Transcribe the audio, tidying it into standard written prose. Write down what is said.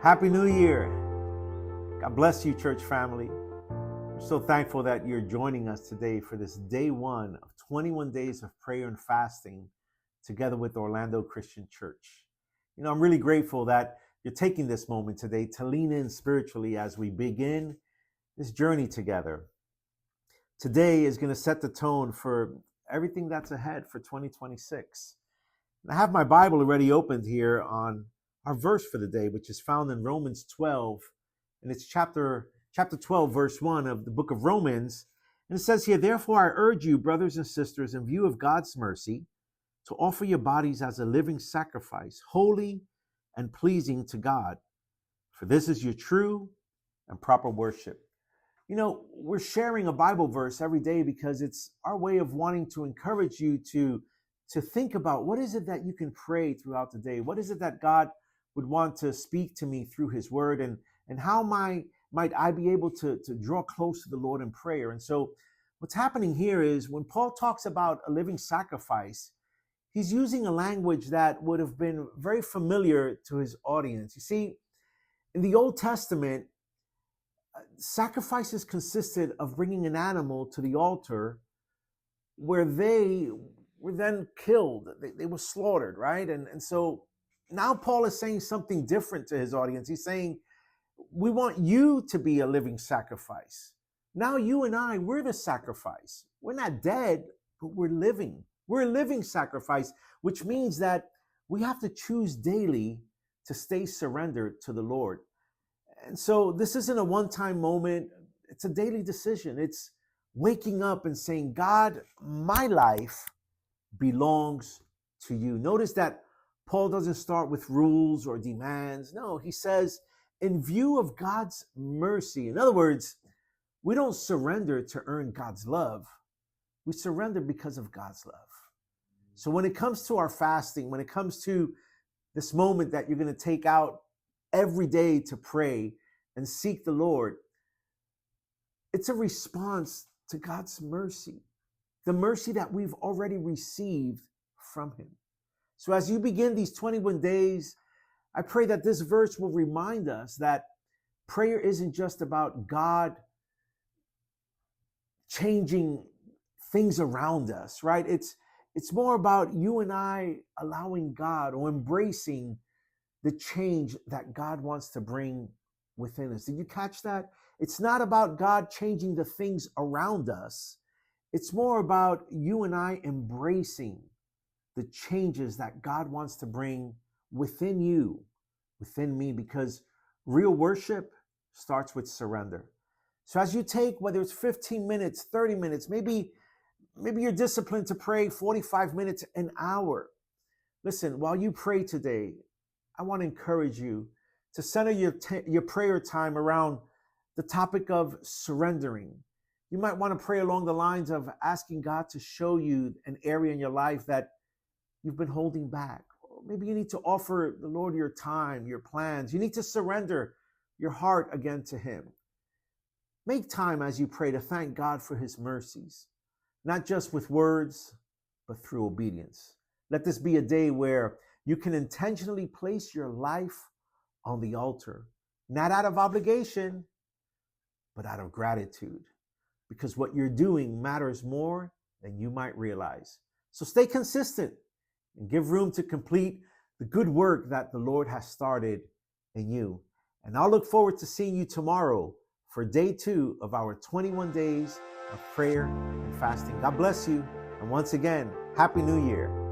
Happy New Year. God bless you, church family. We're so thankful that you're joining us today for this day one of 21 days of prayer and fasting together with Orlando Christian Church. I'm really grateful that you're taking this moment today to lean in spiritually as we begin this journey together. Today is going to set the tone for everything that's ahead for 2026. And I have my Bible already opened here on our verse for the day, which is found in Romans 12, and it's chapter 12, verse 1 of the book of Romans. And it says here, "Therefore I urge you, brothers and sisters, in view of God's mercy, to offer your bodies as a living sacrifice, holy and pleasing to God. For this is your true and proper worship." We're sharing a Bible verse every day because it's our way of wanting to encourage you to think about what is it that you can pray throughout the day? What is it that God would want to speak to me through his word? And how might I be able to draw close to the Lord in prayer? And so what's happening here is when Paul talks about a living sacrifice, he's using a language that would have been very familiar to his audience. You see, in the Old Testament, sacrifices consisted of bringing an animal to the altar where they were then killed. They were slaughtered, right? And so now Paul is saying something different to his audience. He's saying, we want you to be a living sacrifice. Now you and I, we're the sacrifice. We're not dead, but we're living. We're a living sacrifice, which means that we have to choose daily to stay surrendered to the Lord. And so this isn't a one-time moment. It's a daily decision. It's waking up and saying, God, my life belongs to you. Notice that Paul doesn't start with rules or demands. No, he says, in view of God's mercy. In other words, we don't surrender to earn God's love. We surrender because of God's love. So when it comes to our fasting, when it comes to this moment that you're going to take out every day to pray and seek the Lord, it's a response to God's mercy, the mercy that we've already received from him. So as you begin these 21 days, I pray that this verse will remind us that prayer isn't just about God changing things around us, right? It's more about you and I allowing God or embracing the change that God wants to bring within us. Did you catch that? It's not about God changing the things around us. It's more about you and I embracing the changes that God wants to bring within you, within me, because real worship starts with surrender. So as you take, whether it's 15 minutes, 30 minutes, maybe you're disciplined to pray 45 minutes, an hour. Listen, while you pray today, I want to encourage you to center your prayer time around the topic of surrendering. You might want to pray along the lines of asking God to show you an area in your life that you've been holding back. Or maybe you need to offer the Lord your time, your plans. You need to surrender your heart again to him. Make time as you pray to thank God for his mercies, not just with words, but through obedience. Let this be a day where you can intentionally place your life on the altar, not out of obligation, but out of gratitude, because what you're doing matters more than you might realize. So stay consistent and give room to complete the good work that the Lord has started in you. And I'll look forward to seeing you tomorrow for day 2 of our 21 days of prayer and fasting. God bless you. And once again, Happy New Year.